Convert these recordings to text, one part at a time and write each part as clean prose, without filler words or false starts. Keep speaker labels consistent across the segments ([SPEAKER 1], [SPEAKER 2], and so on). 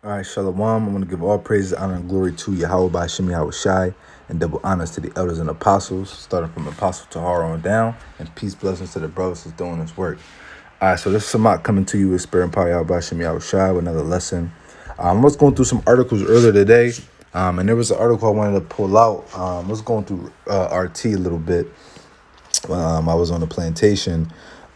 [SPEAKER 1] All right, Shalom. I'm going to give all praises, honor, and glory to Yahweh by Shemi Shai, and double honors to the elders and apostles, starting from Apostle Tahar on down, and peace, blessings to the brothers that's doing this work. All right, so this is Samak coming to you with Spirit and Power Yahweh by Shemi Shai with another lesson. I was going through some articles earlier today, and there was an article I wanted to pull out. I was going through RT a little bit. I was on the plantation.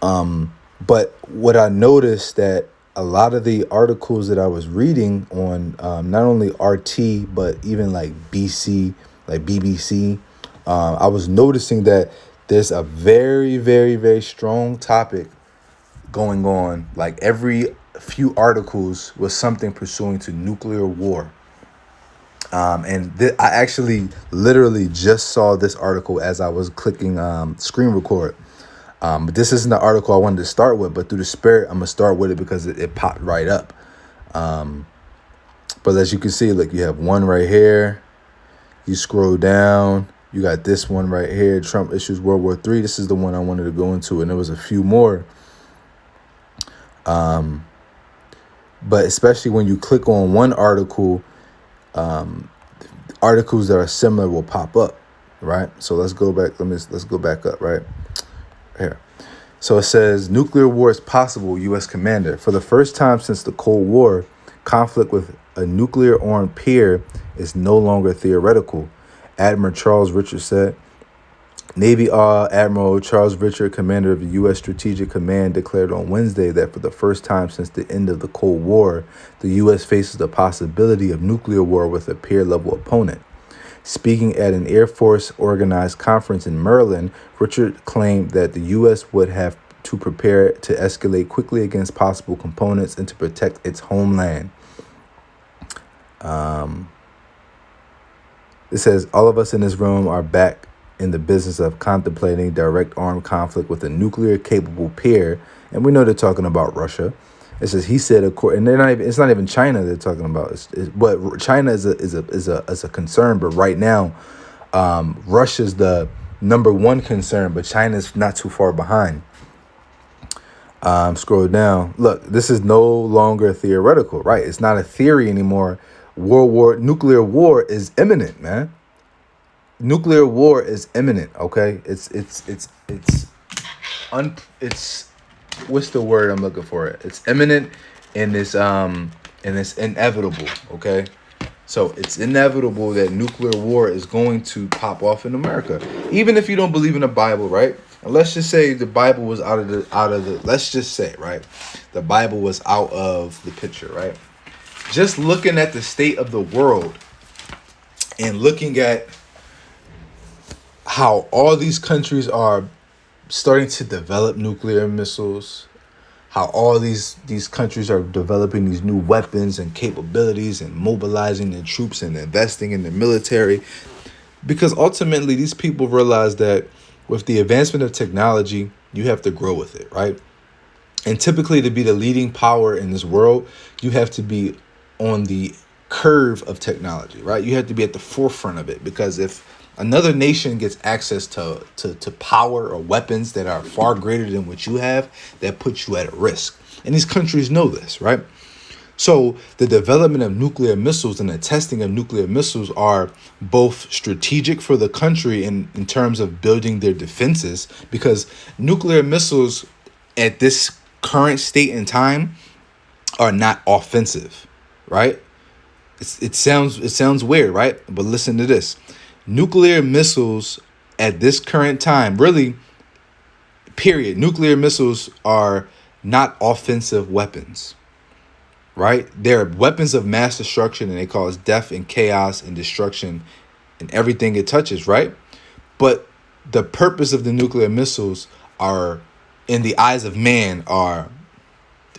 [SPEAKER 1] But what I noticed that a lot of the articles that I was reading on not only RT, but even like BC, like BBC, I was noticing that there's a very, very, very strong topic going on. Like every few articles was something pursuing to nuclear war. I actually literally just saw this article as I was clicking screen record. But this isn't the article I wanted to start with, but through the spirit, I'm going to start with it because it popped right up. But as you can see, look, you have one right here. You scroll down, you got this one right here. Trump issues World War III. This is the one I wanted to go into, and there was a few more. But especially when you click on one article, articles that are similar will pop up, right? So let's go back. Let's go back up, right? Here. So it says, nuclear war is possible, U.S. commander. For the first time since the Cold War, conflict with a nuclear-armed peer is no longer theoretical, Admiral Charles Richard said. Navy Admiral Charles Richard, commander of the U.S. Strategic Command, declared on Wednesday that for the first time since the end of the Cold War, the U.S. faces the possibility of nuclear war with a peer-level opponent. Speaking at an Air Force-organized conference in Maryland, Richard claimed that the U.S. would have to prepare to escalate quickly against possible components and to protect its homeland. It says, all of us in this room are back in the business of contemplating direct armed conflict with a nuclear-capable peer, and we know they're talking about Russia. It says he said, and they're not even. It's not even China they're talking about. But China is a concern. But right now, Russia's the number one concern. But China's not too far behind. Scroll down. Look, this is no longer theoretical, right? It's not a theory anymore. Nuclear war is imminent, man. Nuclear war is imminent. Okay, it's what's the word I'm looking for? It's imminent and it's inevitable, okay? So it's inevitable that nuclear war is going to pop off in America. Even if you don't believe in the Bible, right? And let's just say the Bible was out of the let's just say, right? The Bible was out of the picture, right? Just looking at the state of the world and looking at how all these countries are starting to develop nuclear missiles, how all these countries are developing these new weapons and capabilities and mobilizing their troops and investing in the military. Because ultimately, these people realize that with the advancement of technology, you have to grow with it, right? And typically, to be the leading power in this world, you have to be on the curve of technology, right? You have to be at the forefront of it, because if another nation gets access to power or weapons that are far greater than what you have, that puts you at risk. And these countries know this, right? So the development of nuclear missiles and the testing of nuclear missiles are both strategic for the country in terms of building their defenses, because nuclear missiles at this current state and time are not offensive, right? It sounds weird, right? But listen to this. Nuclear missiles at this current time, really, period, nuclear missiles are not offensive weapons, right? They're weapons of mass destruction, and they cause death and chaos and destruction in everything it touches, right? But the purpose of the nuclear missiles are, in the eyes of man, are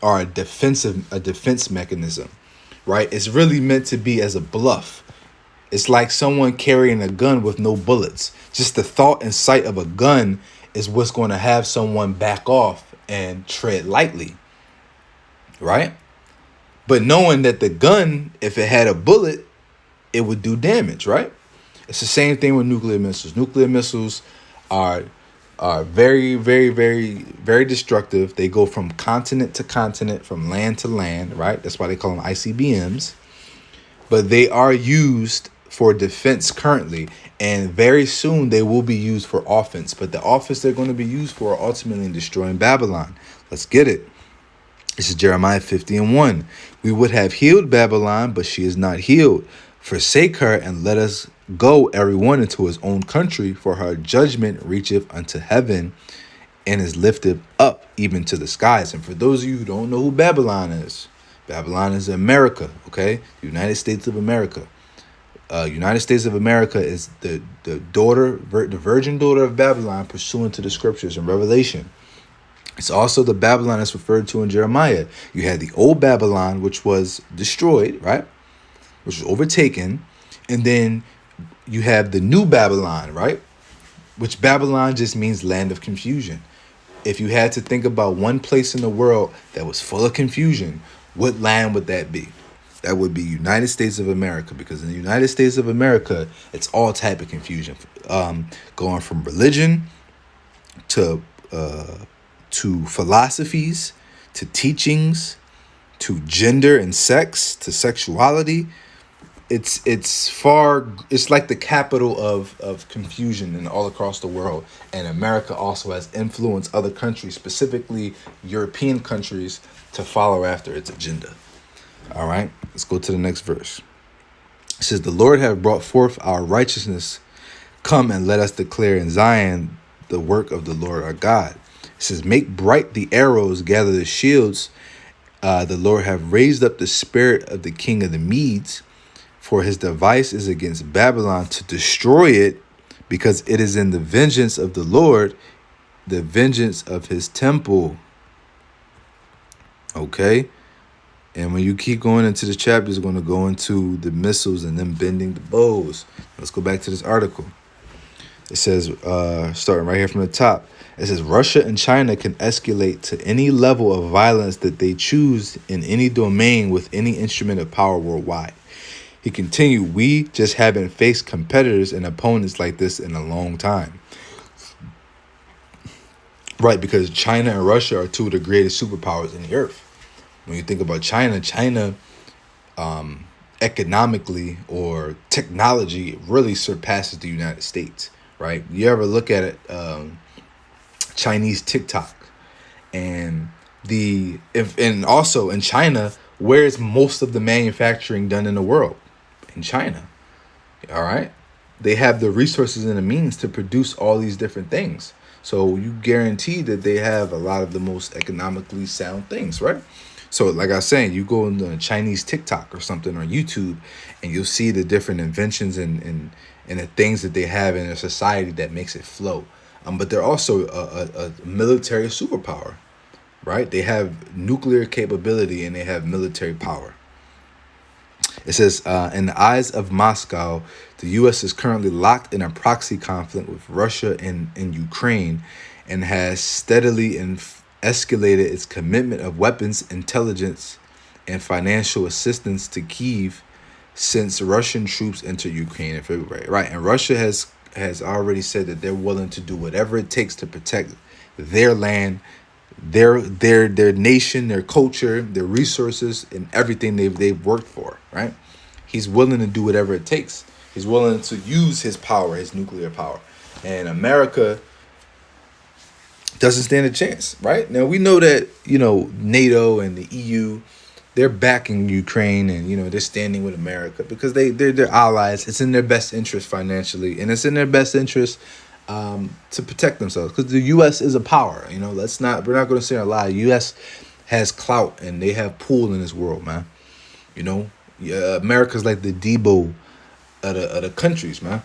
[SPEAKER 1] a defense mechanism, right? It's really meant to be as a bluff. It's like someone carrying a gun with no bullets. Just the thought and sight of a gun is what's going to have someone back off and tread lightly, right? But knowing that the gun, if it had a bullet, it would do damage, right? It's the same thing with nuclear missiles. Nuclear missiles are are very, very, very, very destructive. They go from continent to continent, from land to land, right? That's why they call them ICBMs. But they are used for defense currently, and very soon they will be used for offense. But the offense they're going to be used for are ultimately in destroying Babylon. Let's get it. This is Jeremiah 50:1. We would have healed Babylon, but she is not healed. Forsake her and let us go, every one into his own country, for her judgment reacheth unto heaven and is lifted up even to the skies. And for those of you who don't know who Babylon is America, okay? The United States of America. United States of America is the virgin daughter of Babylon, pursuant to the scriptures in Revelation. It's also the Babylon that's referred to in Jeremiah. You had the old Babylon, which was destroyed, right? Which was overtaken. And then you have the new Babylon, right? Which Babylon just means land of confusion. If you had to think about one place in the world that was full of confusion, what land would that be? That would be United States of America, because in the United States of America, it's all type of confusion, going from religion to philosophies, to teachings, to gender and sex, to sexuality. It's like the capital of confusion and all across the world. And America also has influenced other countries, specifically European countries, to follow after its agenda. All right, let's go to the next verse. It says, the Lord hath brought forth our righteousness. Come and let us declare in Zion the work of the Lord our God. It says, make bright the arrows, gather the shields. The Lord hath raised up the spirit of the king of the Medes, for his device is against Babylon to destroy it, because it is in the vengeance of the Lord, the vengeance of his temple. Okay. And when you keep going into the chapter, it's going to go into the missiles and them bending the bows. Let's go back to this article. It says, starting right here from the top, it says, Russia and China can escalate to any level of violence that they choose in any domain with any instrument of power worldwide. He continued, we just haven't faced competitors and opponents like this in a long time. Right, because China and Russia are two of the greatest superpowers in the earth. When you think about China, economically or technology really surpasses the United States, right? You ever look at it, Chinese TikTok, and also in China, where's most of the manufacturing done in the world? In China. All right, they have the resources and the means to produce all these different things. So you guarantee that they have a lot of the most economically sound things, right? So like I was saying, you go on the Chinese TikTok or something, or YouTube, and you'll see the different inventions and the things that they have in their society that makes it flow. But they're also a military superpower, right? They have nuclear capability and they have military power. It says, in the eyes of Moscow, the U.S. is currently locked in a proxy conflict with Russia and Ukraine, and has steadily escalated its commitment of weapons, intelligence, and financial assistance to Kyiv since Russian troops entered Ukraine in February. Right, and Russia has already said that they're willing to do whatever it takes to protect their land, their nation, their culture, their resources, and everything they've worked for, right? He's willing to do whatever it takes. He's willing to use his power, his nuclear power. And America doesn't stand a chance, right? Now, we know that, NATO and the EU, they're backing Ukraine, and, they're standing with America because they're allies. It's in their best interest financially, and it's in their best interest to protect themselves, because the U.S. is a power. We're not going to say a lie. The U.S. has clout and they have pull in this world, man. America's like the Debo of the countries, man.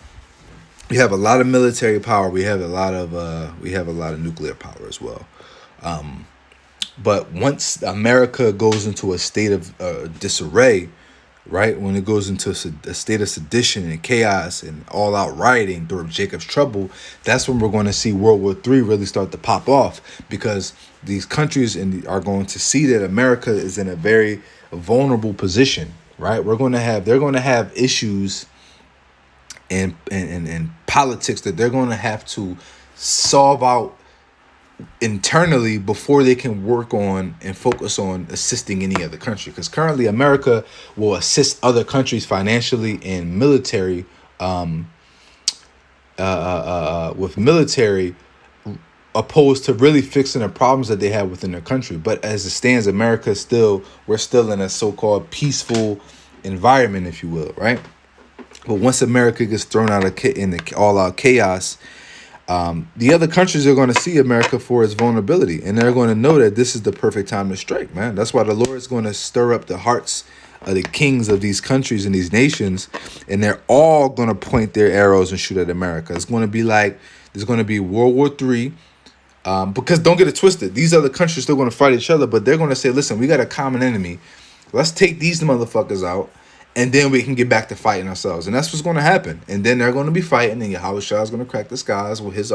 [SPEAKER 1] We have a lot of military power. We have a lot of nuclear power as well. But once America goes into a state of disarray, right? When it goes into a state of sedition and chaos and all-out rioting during Jacob's trouble, that's when we're going to see World War III really start to pop off, because these countries are going to see that America is in a very vulnerable position, right? They're going to have issues and politics that they're going to have to solve out internally before they can work on and focus on assisting any other country. Because currently America will assist other countries financially and military, with military, opposed to really fixing the problems that they have within their country. But as it stands, we're still in a so-called peaceful environment, if you will, right? But once America gets thrown out of in the all-out chaos, the other countries are going to see America for its vulnerability, and they're going to know that this is the perfect time to strike, man. That's why the Lord is going to stir up the hearts of the kings of these countries and these nations, and they're all going to point their arrows and shoot at America. It's going to be like there's going to be World War III. Because don't get it twisted, these other countries are still going to fight each other, but they're going to say, listen, we got a common enemy. Let's take these motherfuckers out, and then we can get back to fighting ourselves. And that's what's going to happen. And then they're going to be fighting, and Yahushua is going to crack the skies with his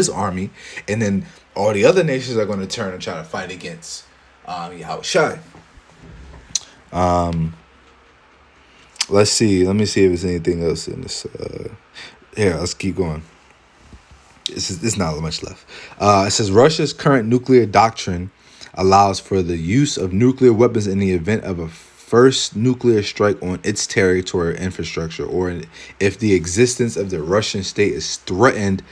[SPEAKER 1] army, and then all the other nations are going to turn and try to fight against Yahushua. Let's see. Let me see if there's anything else in this. Here, let's keep going. There's not much left. It says Russia's current nuclear doctrine allows for the use of nuclear weapons in the event of a first nuclear strike on its territory or infrastructure, or if the existence of the Russian state is threatened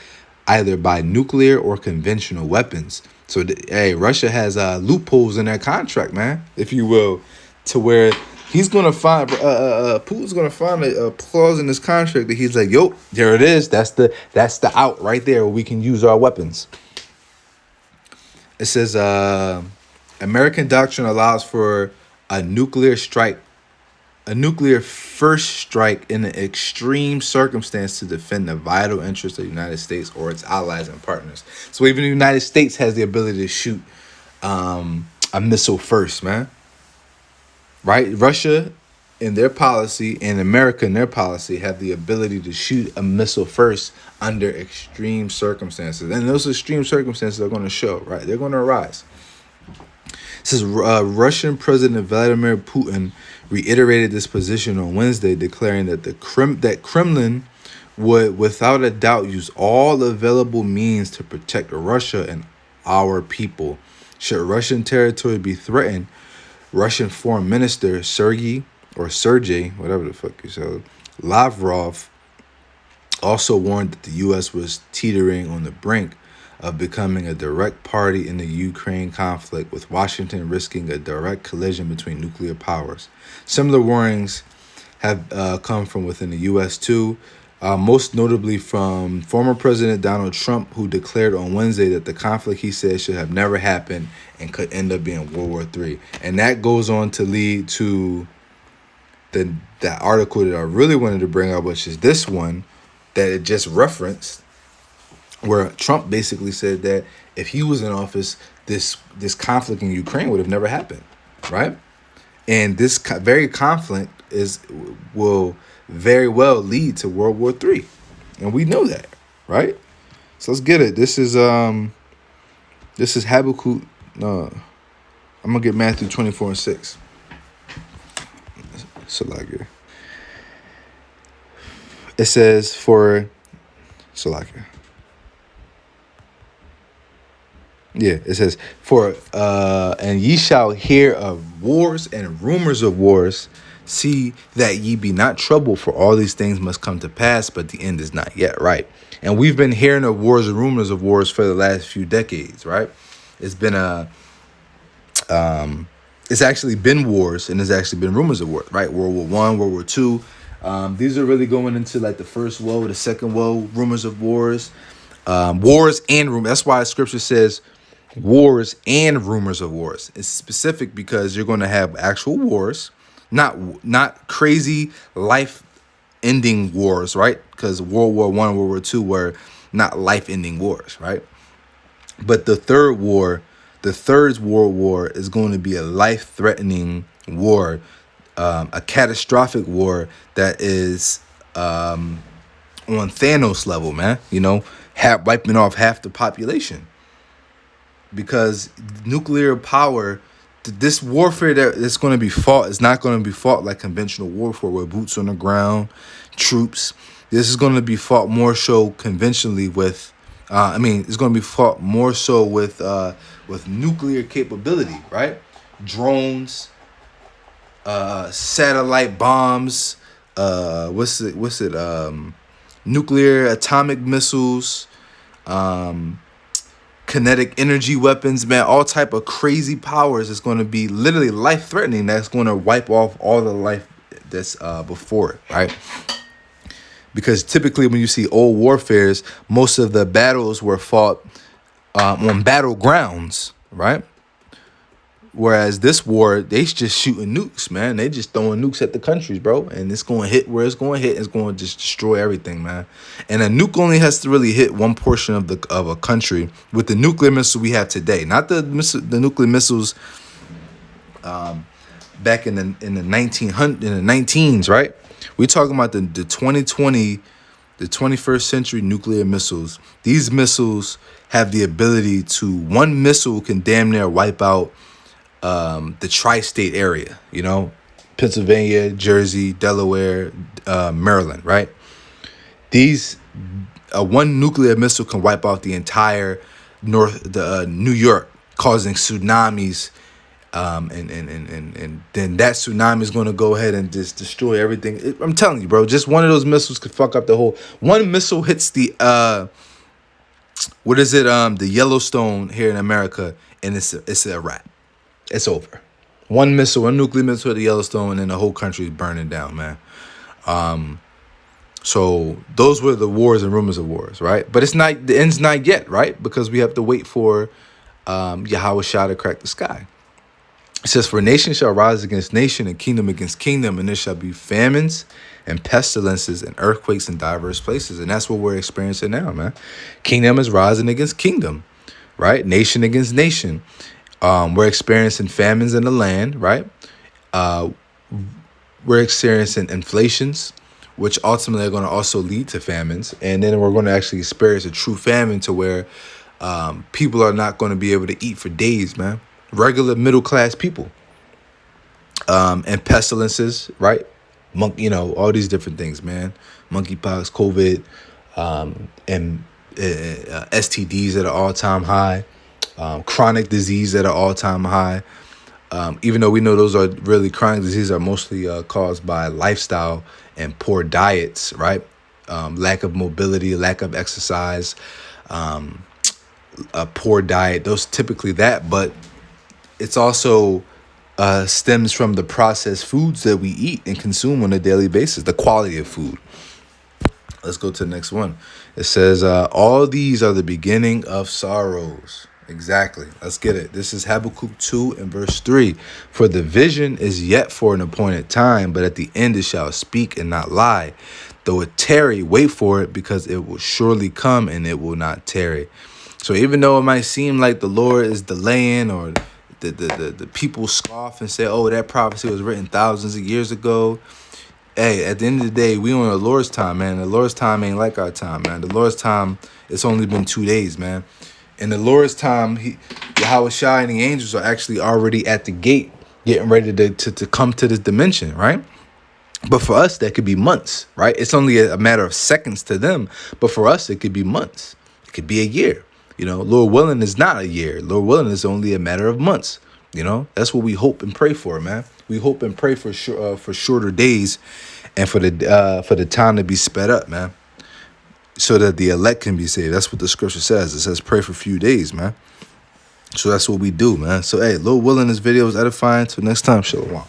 [SPEAKER 1] either by nuclear or conventional weapons. So, hey, Russia has loopholes in their contract, man, if you will, to where he's gonna find Putin's gonna find a clause in his contract that he's like, yo, there it is. That's the out right there where we can use our weapons. It says American doctrine allows for a nuclear first strike in an extreme circumstance to defend the vital interests of the United States or its allies and partners. So even the United States has the ability to shoot a missile first, man. Right? Russia in their policy and America in their policy have the ability to shoot a missile first under extreme circumstances. And those extreme circumstances are going to show, right? They're going to arise. It says Russian President Vladimir Putin reiterated this position on Wednesday, declaring that that Kremlin would without a doubt use all available means to protect Russia and our people. Should Russian territory be threatened, Russian Foreign Minister Sergei, whatever the fuck you said, Lavrov also warned that the U.S. was teetering on the brink of becoming a direct party in the Ukraine conflict, with Washington risking a direct collision between nuclear powers. Similar warnings have come from within the U.S. too, most notably from former President Donald Trump, who declared on Wednesday that the conflict, he said, should have never happened and could end up being World War III. And that goes on to lead to that article that I really wanted to bring up, which is this one that it just referenced, where Trump basically said that if he was in office, this conflict in Ukraine would have never happened, right? And this very conflict will very well lead to World War III, and we know that, right? So let's get it. This is Habakkuk. I'm gonna get Matthew 24:6. Salakia. It says for Salakia. Yeah, it says, and ye shall hear of wars and rumors of wars. See that ye be not troubled, for all these things must come to pass, but the end is not yet, right? And we've been hearing of wars and rumors of wars for the last few decades, right? It's been it's actually been wars, and there's actually been rumors of wars, right? World War I, World War II. These are really going into like the First World, the Second World, rumors of wars. Wars and rumors. That's why Scripture says wars and rumors of wars. It's specific because you're going to have actual wars, not crazy life-ending wars, right? Because World War I, World War II were not life-ending wars, right? But the third World War is going to be a life-threatening war, a catastrophic war that is on Thanos level, man. You know, wiping off half the population. Because nuclear power, this warfare that is going to be fought is not going to be fought like conventional warfare with boots on the ground, troops. This is going to be fought more so conventionally with I mean, it's going to be fought more so with nuclear capability, right? Drones, satellite bombs, what's it? Nuclear atomic missiles, kinetic energy weapons, man, all type of crazy powers is going to be literally life threatening. That's going to wipe off all the life that's before it, right? Because typically when you see old warfares, most of the battles were fought on battlegrounds, right? Whereas this war, they just shooting nukes, man. They just throwing nukes at the countries, bro. And it's going to hit where it's going to hit. It's going to just destroy everything, man. And a nuke only has to really hit one portion of a country with the nuclear missile we have today. Not the nuclear missiles back in the 19s, right? We're talking about the 2020, the 21st century nuclear missiles. These missiles have the ability to, one missile can damn near wipe out the tri-state area, you know, Pennsylvania, Jersey, Delaware, Maryland, right? These one nuclear missile can wipe out the entire New York, causing tsunamis, and then that tsunami is going to go ahead and just destroy everything. I'm telling you, bro, just one of those missiles could fuck up the whole. One missile hits the the Yellowstone here in America, and it's a wrap. It's over. One nuclear missile to the Yellowstone, and then the whole country is burning down, man. So those were the wars and rumors of wars, right? But the end's not yet, right? Because we have to wait for Yahweh Shah to crack the sky. It says, for nation shall rise against nation and kingdom against kingdom, and there shall be famines and pestilences and earthquakes in diverse places. And that's what we're experiencing now, man. Kingdom is rising against kingdom, right? Nation against nation. We're experiencing famines in the land, right? We're experiencing inflations, which ultimately are going to also lead to famines. And then we're going to actually experience a true famine to where people are not going to be able to eat for days, man. Regular middle-class people. And pestilences, right? All these different things, man. Monkeypox, COVID, and STDs at an all-time high. Chronic disease at an all-time high. Even though we know those are really chronic diseases are mostly caused by lifestyle and poor diets, right? Lack of mobility, lack of exercise, a poor diet. Those typically that, but it's also stems from the processed foods that we eat and consume on a daily basis, the quality of food. Let's go to the next one. It says, all these are the beginning of sorrows. Exactly. Let's get it. This is Habakkuk 2 and verse 3. For the vision is yet for an appointed time, but at the end it shall speak and not lie. Though it tarry, wait for it, because it will surely come and it will not tarry. So even though it might seem like the Lord is delaying, or the people scoff and say, oh, that prophecy was written thousands of years ago. Hey, at the end of the day, we on the Lord's time, man. The Lord's time ain't like our time, man. The Lord's time, it's only been 2 days, man. In the Lord's time, Yahweh Shai and the angels are actually already at the gate, getting ready to come to this dimension, right? But for us, that could be months, right? It's only a matter of seconds to them. But for us, it could be months. It could be a year. Lord willing is not a year. Lord willing is only a matter of months. That's what we hope and pray for, man. We hope and pray for shorter days, and for the time to be sped up, man, so that the elect can be saved. That's what the scripture says. It says pray for a few days, man. So that's what we do, man. So, hey, Lord willing, this video is edifying. Till next time, shalom.